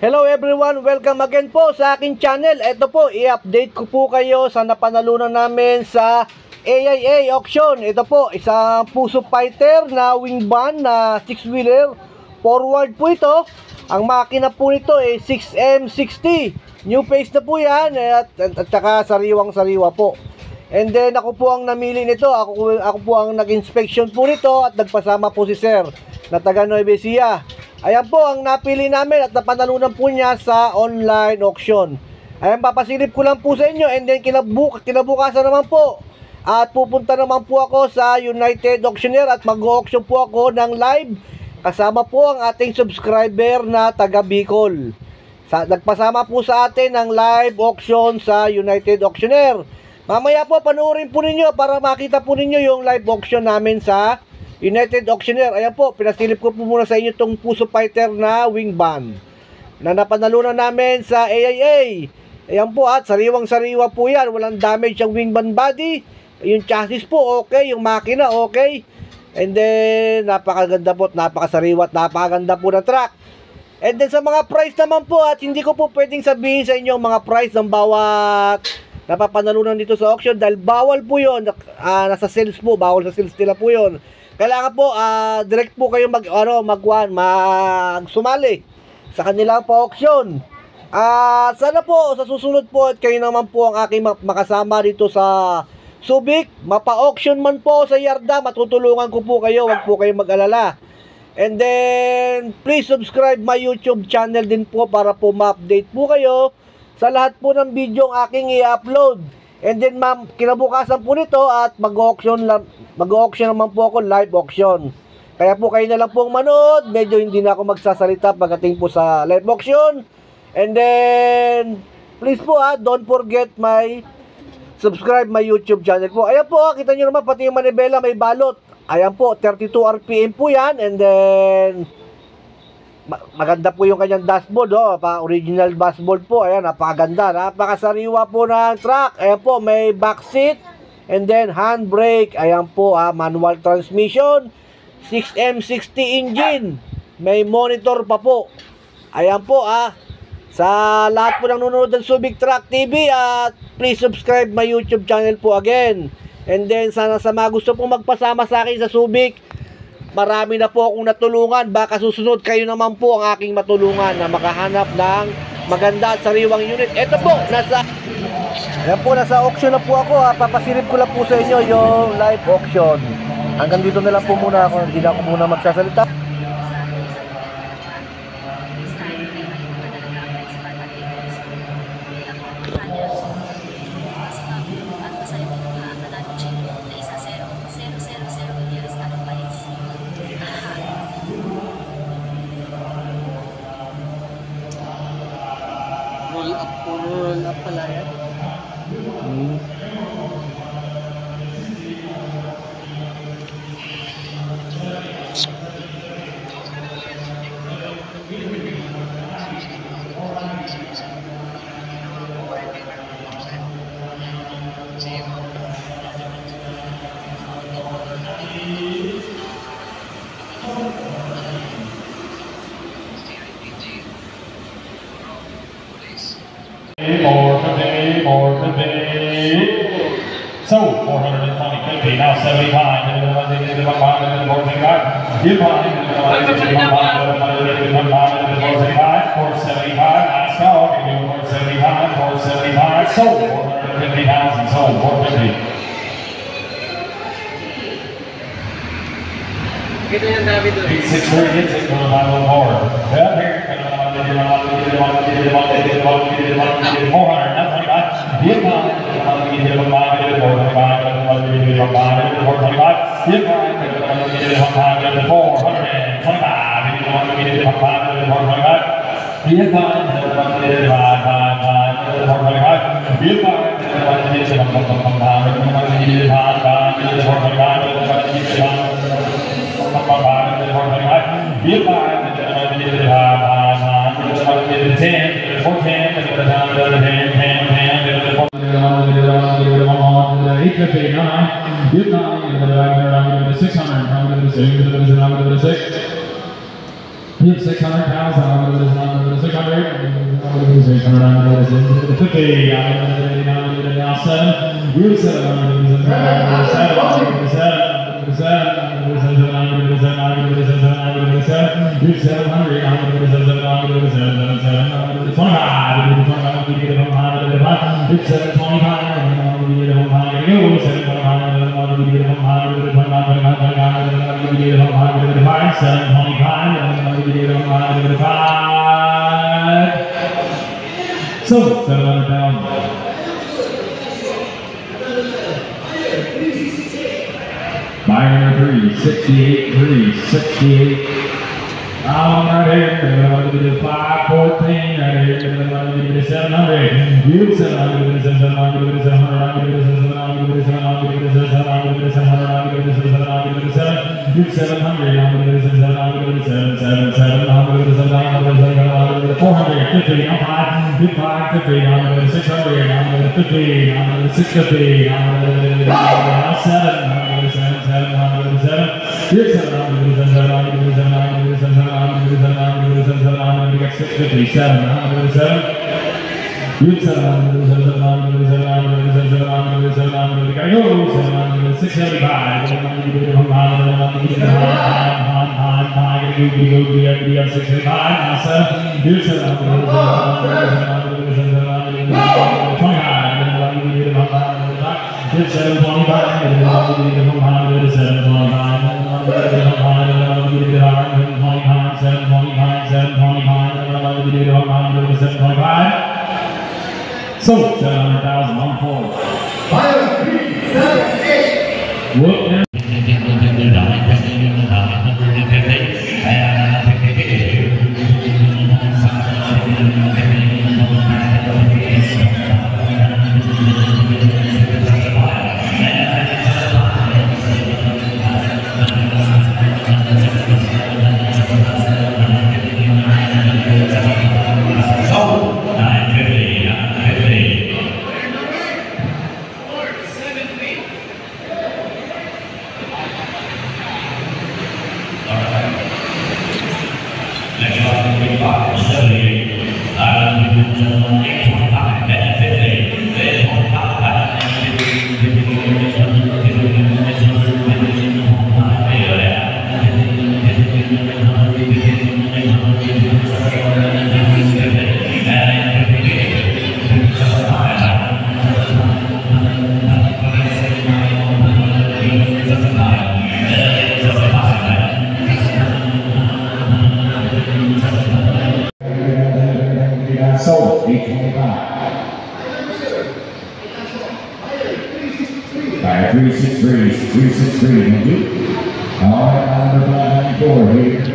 Hello everyone! Welcome again po sa aking channel. Ito po, i-update ko po kayo sa napanalunan namin sa AIA auction. Ito po, isang Puso Fighter na wing van na 6-wheeler. Forward po ito. Ang makina po nito ay 6M60. New face na po yan at saka sariwang-sariwa po. And then ako po ang namili nito. Ako po ang nag-inspection po nito at nagpasama po si Sir na taga Nueva Ecija. Ayan po ang napili namin at napanalunan po niya sa online auction. Ayan, papasilip ko lang po sa inyo and then kinabukasan naman po. At pupunta naman po ako sa United Auctioneer at mag-auction po ako ng live. Kasama po ang ating subscriber na taga Bicol. Nagpasama po sa atin ng live auction sa United Auctioneer. Mamaya po panoorin po ninyo para makita po ninyo yung live auction namin sa United Auctioneer. Ayan po, pinasilip ko po muna sa inyo itong Puso Fighter na wing van na napanalunan namin sa AIA. Ayan po at sariwang-sariwa po yan. Walang damage ang wing van body. Yung chassis po okay, yung makina okay. And then napakaganda po, napakasariwa at napakaganda po ng truck. And then sa mga price naman po at hindi ko po pwedeng sabihin sa inyo mga price ng bawat napapanalunan dito sa auction dahil bawal po yun. Nasa sales po, bawal sa sales nila po yun. Kailangan po direct po kayo magsumali sa kanilang pa-auction. Sana po sa susunod po at kayo naman po ang aking makasama dito sa Subic. Mapa-auction man po sa Yarda, matutulungan ko po kayo, wag po kayong mag-alala. And then please subscribe my YouTube channel din po para po ma-update po kayo sa lahat po ng video ang aking i-upload. And then ma'am, kinabukasan po nito at mag-auction naman po ako, live auction. Kaya po kayo na lang pong manood. Medyo hindi na ako magsasalita pagdating po sa live auction. And then please po don't forget subscribe my YouTube channel po. Ayan po, kita nyo naman pati yung manibela may balot. Ayan po, 32 RPM po yan. And then maganda po yung kanyang dashboard, original dashboard po. Ayan, napakaganda, napakasariwa po ng truck. Ayan po, may back seat and then handbrake. Ayan po, manual transmission, 6M60 engine, may monitor pa po. Ayan po, sa lahat po ng nanonood ng Subic Truck TV at please subscribe my YouTube channel po again. And then sana sa mga gusto pong magpasama sa akin sa Subic, marami na po akong natulungan. Baka susunod kayo naman po ang aking matulungan na makahanap ng maganda at sariwang unit. Ito po, nasa auction na po ako. Papasilip ko lang po sa inyo yung live auction. Hanggang dito na lang po muna ako. Hindi na ako muna magsasalita. Roll up pala yan. More to pay. So 420.50 now 75. Last call. 475. Sold 450,000. Sold 450. Kita yung David doon. 6 hits it goes on the board. Well, here. 400. That's like that. $600,000. So, 700 pounds. Buyer 3, 68, 3, 68. Right here, we're going to do 514, right here, we're going to do 700. You 700, 700, 700, So, 700,000 on forward. Fire 3, 7, 8. Whoop, there. So, 825. Fire 363, 363, thank you. All right, number 594 here.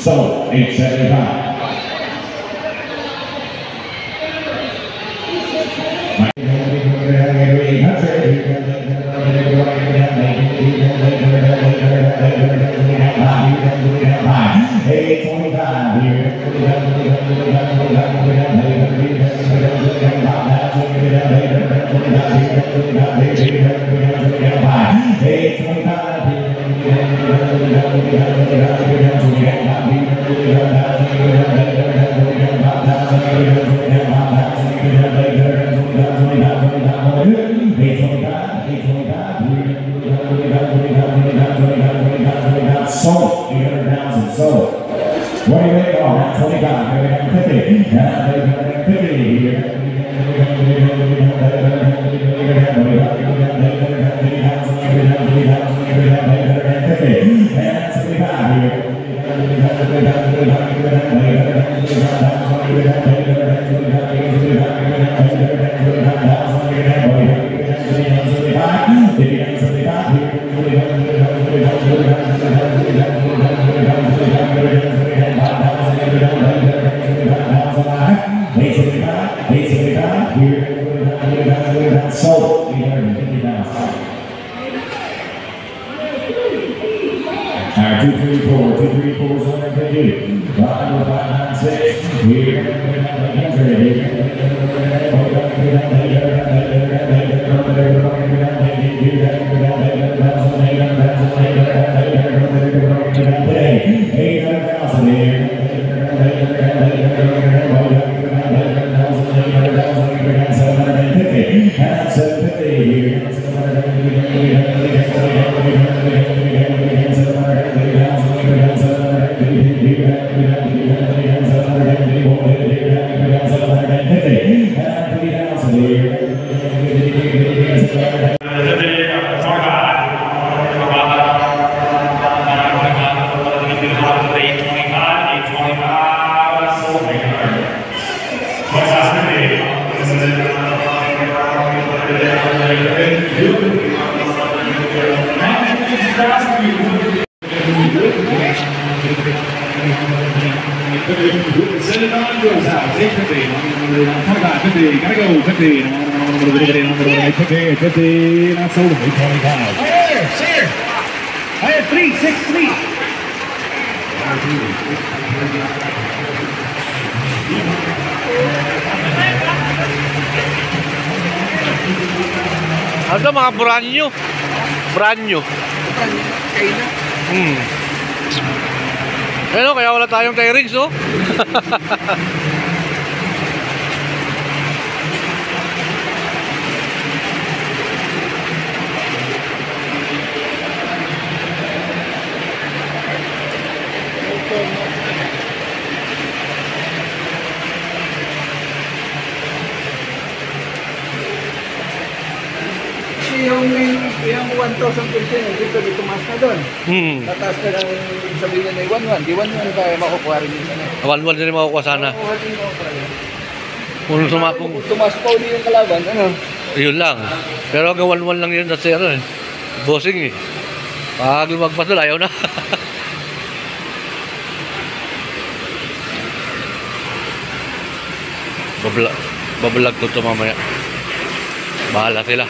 So, 875. So, what do you think? Oh, that's 25. Maybe 50. So, 850,000. 2, 3, 4, 2, 3, 4, 150. 5, 5, 6. Send it on, goes out. Take 50. 25, 50. Gotta go. 50. 50. Not sold. 25. Here. Higher 3, 6, 3. Ano mga brand new? Brand new. Ano, kaya wala tayong tairings, oh. Yung 1,000% dito tumaas na doon. Tataas na lang sabihin na 1,100. Di 1,100 tayo makukuha rin yun sana. 1-1 din makukuha sana. Makukuha rin makukuha rin. Kung sumapong, Kung tumaas pa uli yung kalaban, ano? yun lang. Pero hanggang 1-1 lang yun sa ano eh. Bossing eh. Pag lumagpas doon, ayaw na. Babalag ko ito mamaya. Bahala sila.